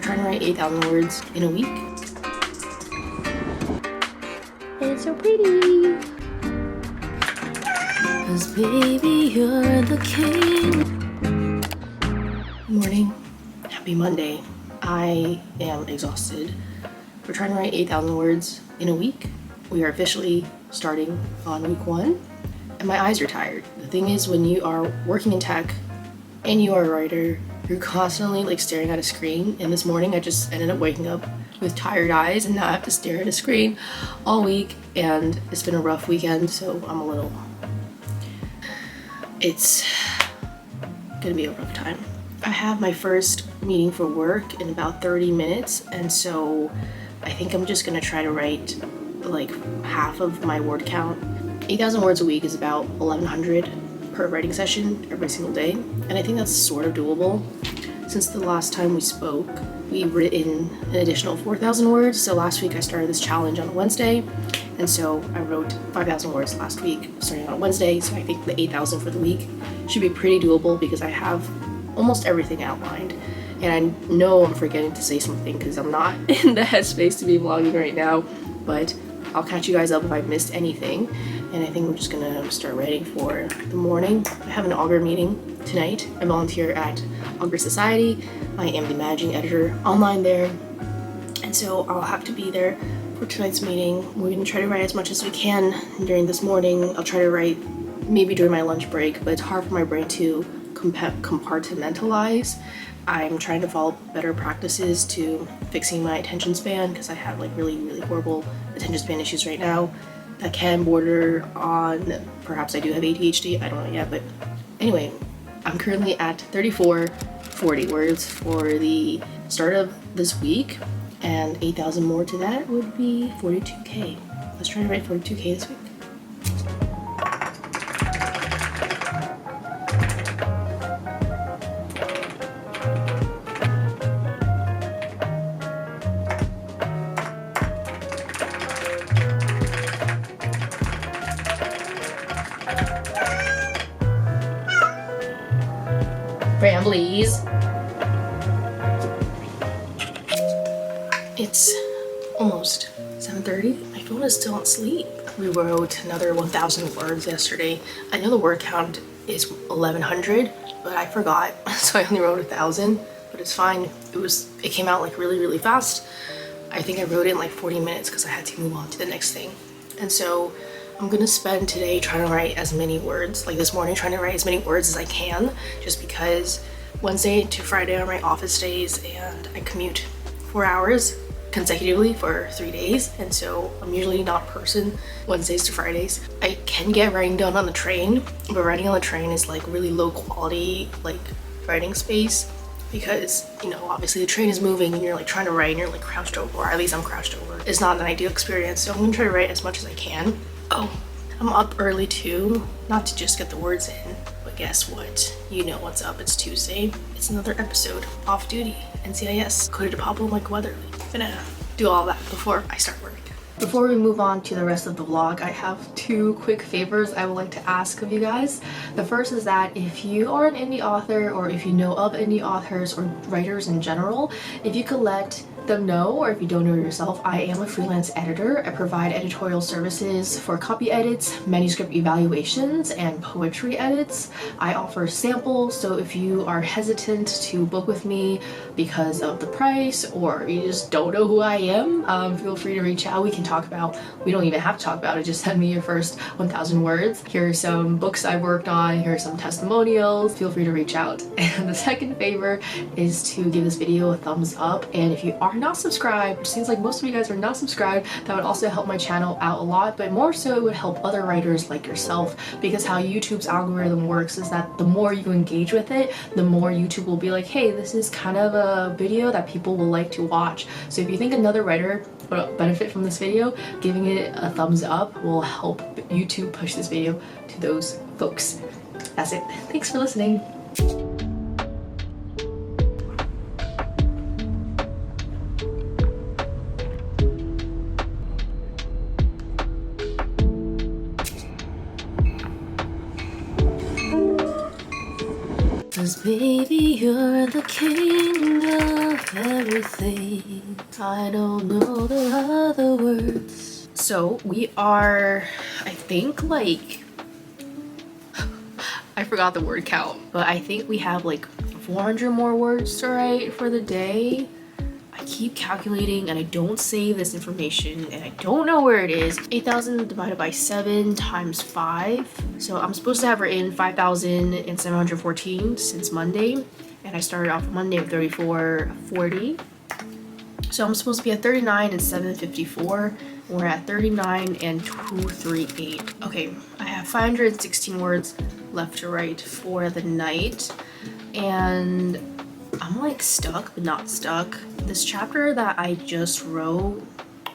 trying to write 8,000 words in a week. And it's so pretty. 'Cause baby, you're the king. Good morning. Happy Monday. I am exhausted. We're trying to write 8,000 words in a week. We are officially starting on week 1, and my eyes are tired. The thing is, when you are working in tech and you are a writer, you're constantly like staring at a screen. And this morning I just ended up waking up with tired eyes, and now I have to stare at a screen all week, and it's been a rough weekend, so I'm a little... It's gonna be a rough time. I have my first meeting for work in about 30 minutes, and so I think I'm just gonna try to write like half of my word count. 8,000 words a week is about 1,100 per writing session every single day, and I think that's sort of doable. Since the last time we spoke, we've written an additional 4,000 words. So last week I started this challenge on a Wednesday, and so I wrote 5,000 words last week starting on a Wednesday. So I think the 8,000 for the week should be pretty doable because I have almost everything outlined. And I know I'm forgetting to say something because I'm not in the headspace to be vlogging right now, but I'll catch you guys up if I missed anything. And I think I'm just gonna start writing for the morning. I have an Augur meeting tonight. I volunteer at Augur Society. I am the managing editor online there. And so I'll have to be there for tonight's meeting. We're gonna try to write as much as we can during this morning. I'll try to write maybe during my lunch break, but it's hard for my brain to compartmentalize. I'm trying to follow better practices to fixing my attention span because I have like really horrible attention span issues right now that can border on, perhaps I do have ADHD, I don't know yet, but anyway, I'm currently at 3440 words for the start of this week, and 8,000 more to that would be 42k. Let's try to write 42k this week. Ramblies. It's almost 7:30. My phone is still asleep. We wrote another 1,000 words yesterday. I know the word count is 1,100, but I forgot, so I only wrote 1,000. But it's fine. It came out like really fast. I think I wrote it in like 40 minutes because I had to move on to the next thing. And so I'm gonna spend today trying to write as many words, like this morning trying to write as many words as I can, just because Wednesday to Friday are my office days and I commute 4 hours consecutively for 3 days, and so I'm usually not a person Wednesdays to Fridays. I can get writing done on the train, but writing on the train is like really low quality like writing space because, you know, obviously the train is moving and you're like trying to write and you're like crouched over, or at least I'm crouched over. It's not an ideal experience, so I'm gonna try to write as much as I can. Oh, I'm up early too, not to just get the words in, but guess what? You know what's up, it's Tuesday. It's another episode, Off Duty, NCIS, Code de Pablo, Mike Weatherly. I'm gonna do all that before I start work. Before we move on to the rest of the vlog, I have 2 quick favors I would like to ask of you guys. The first is that if you are an indie author, or if you know of indie authors or writers in general, if you could let them know, or if you don't know yourself, I am a freelance editor. I provide editorial services for copy edits, manuscript evaluations, and poetry edits. I offer samples, so if you are hesitant to book with me because of the price, or you just don't know who I am, feel free to reach out. We can talk about, we don't even have to talk about it, just send me your first 1,000 words. Here are some books I worked on, here are some testimonials, feel free to reach out. And the second favor is to give this video a thumbs up, and if you are not subscribed, which seems like most of you guys are not subscribed, that would also help my channel out a lot, but more so it would help other writers like yourself, because how YouTube's algorithm works is that the more you engage with it, the more YouTube will be like, hey, this is kind of a video that people will like to watch. So if you think another writer would benefit from this video, giving it a thumbs up will help YouTube push this video to those folks. That's it. Thanks for listening. 'Cause baby, you're the king of everything. everything. I don't know the other words. So we are, I think, like, I forgot the word count, but I think we have like 400 more words to write for the day. I keep calculating and I don't save this information and I don't know where it is. 8,000 divided by 7 times 5. So I'm supposed to have written 5,714 since Monday. And I started off Monday with 3440. So I'm supposed to be at 39 and 754. We're at 39 and 238. Okay, I have 516 words left to write for the night. And I'm like stuck, but not stuck. This chapter that I just wrote,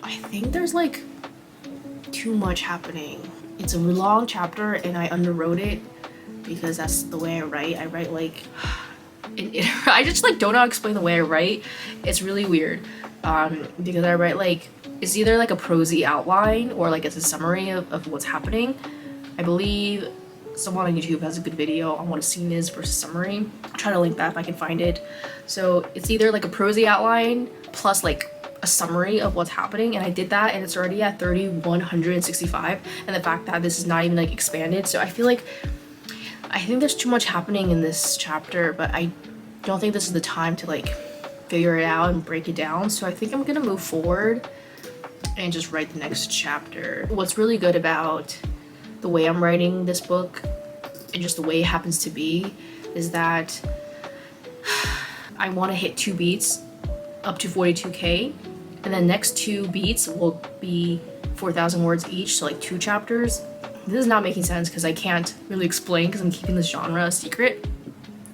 I think there's like too much happening. It's a really long chapter and I underwrote it because that's the way I write. I write like, I just like don't know how to explain the way I write. It's really weird because I write like, it's either like a prosy outline or like it's a summary of what's happening. I believe someone on YouTube has a good video on what a scene is versus summary. I'll try to link that if I can find it. So it's either like a prosy outline plus like a summary of what's happening, and I did that and it's already at 3,165, and the fact that this is not even like expanded. So I feel like I think there's too much happening in this chapter, but I don't think this is the time to like figure it out and break it down. So I think I'm gonna move forward and just write the next chapter. What's really good about the way I'm writing this book and just the way it happens to be is that I want to hit 2 beats up to 42k, and then next 2 beats will be 4,000 words each, so like 2 chapters. This is not making sense because I can't really explain because I'm keeping this genre a secret.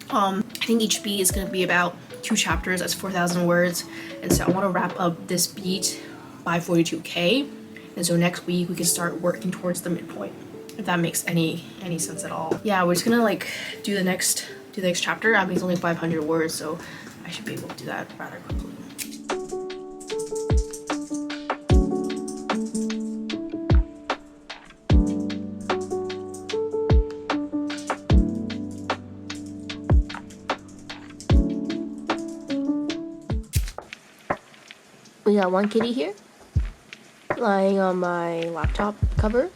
I think each beat is going to be about 2 chapters. That's 4,000 words, and so I want to wrap up this beat by 42k, and so next week we can start working towards the midpoint, if that makes any sense at all. Yeah, we're just gonna like do the next chapter. I mean, it's only 500 words, so I should be able to do that rather quickly. We got one kitty here lying on my laptop cover.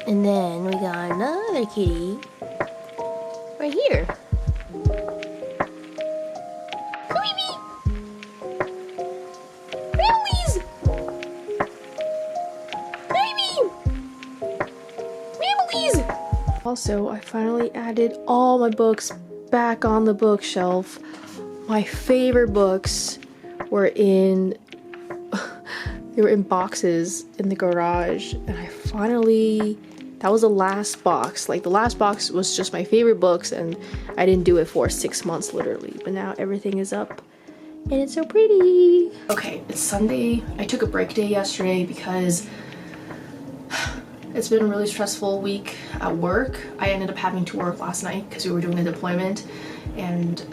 And then we got another kitty right here. Come here, me. Families. Baby. Families. Also, I finally added all my books back on the bookshelf. My favorite books were in they were in boxes in the garage, and I finally, that was the last box. Like the last box was just my favorite books, and I didn't do it for 6 months literally, but now everything is up and it's so pretty. Okay, it's Sunday. I took a break day yesterday because it's been a really stressful week at work. I ended up having to work last night because we were doing a deployment, and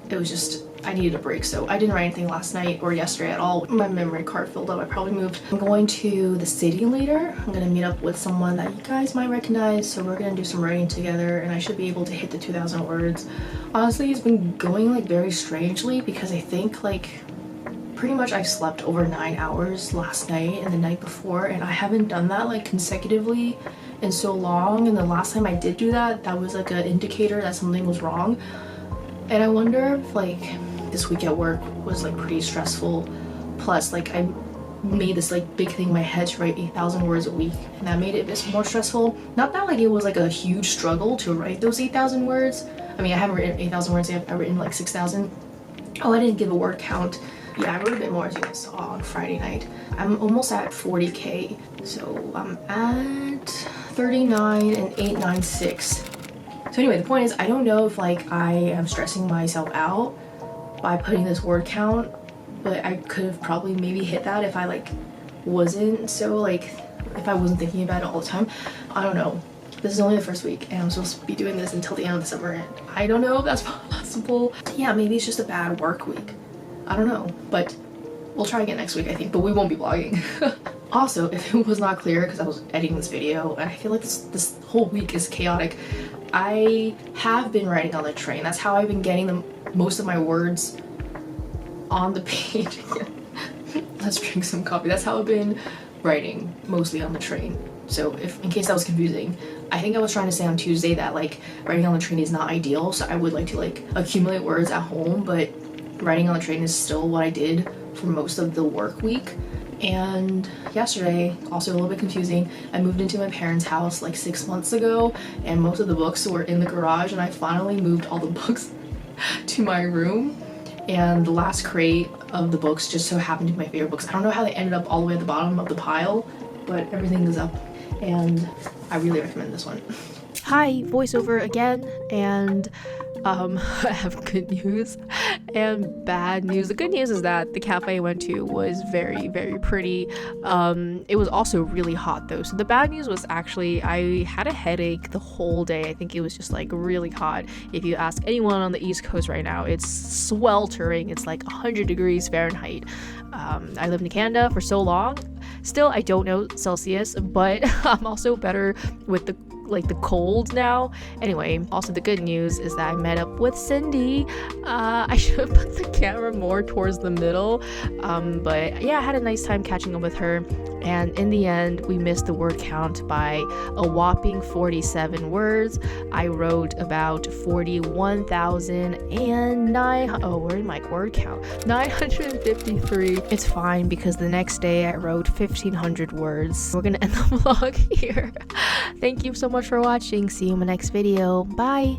it was just, I needed a break, so I didn't write anything last night or yesterday at all. My memory card filled up. I probably moved. I'm going to the city later. I'm gonna meet up with someone that you guys might recognize, so we're gonna do some writing together, and I should be able to hit the 2,000 words. Honestly, it's been going like very strangely because I think like pretty much I slept over 9 hours last night and the night before, and I haven't done that like consecutively in so long, and the last time I did do that, that was like an indicator that something was wrong. And I wonder if like this week at work was like pretty stressful, plus like I made this like big thing in my head to write 8,000 words a week, and that made it a bit more stressful. Not that like it was like a huge struggle to write those 8,000 words. I mean, I haven't written 8,000 words, I've written like 6,000. Oh, I didn't give a word count. Yeah, I wrote a bit more as you guys saw on Friday night. I'm almost at 40k, so I'm at 39 and 896. So anyway, the point is, I don't know if like I am stressing myself out by putting this word count, but I could have probably maybe hit that if I like wasn't so like, if I wasn't thinking about it all the time. I don't know. This is only the first week and I'm supposed to be doing this until the end of the summer, and I don't know if that's possible. Yeah, maybe it's just a bad work week. I don't know, but we'll try again next week, I think, but we won't be vlogging. Also, if it was not clear because I was editing this video, and I feel like this whole week is chaotic, I have been writing on the train. That's how I've been getting most of my words on the page. Let's drink some coffee. That's how I've been writing, mostly on the train. So if in case that was confusing, I think I was trying to say on Tuesday that like writing on the train is not ideal, so I would like to like accumulate words at home, but writing on the train is still what I did for most of the work week. And yesterday, also a little bit confusing, I moved into my parents' house like 6 months ago, and most of the books were in the garage, and I finally moved all the books to my room. And the last crate of the books just so happened to be my favorite books. I don't know how they ended up all the way at the bottom of the pile, but everything is up, and I really recommend this one. Hi, voiceover again, and I have good news and bad news. The good news is that the cafe I went to was very, very pretty. It was also really hot though. So the bad news was actually I had a headache the whole day. I think it was just like really hot. If you ask anyone on the East Coast right now, it's sweltering. It's like 100 degrees Fahrenheit. I lived in Canada for so long. Still, I don't know Celsius, but I'm also better with the cold now. Anyway, also the good news is that I met up with Cindy. I should have put the camera more towards the middle, but yeah, I had a nice time catching up with her, and in the end we missed the word count by a whopping 47 words. I wrote about 953. It's fine because the next day I wrote 1,500 words. We're gonna end the vlog here. Thank you so much for watching. See you in my next video. Bye.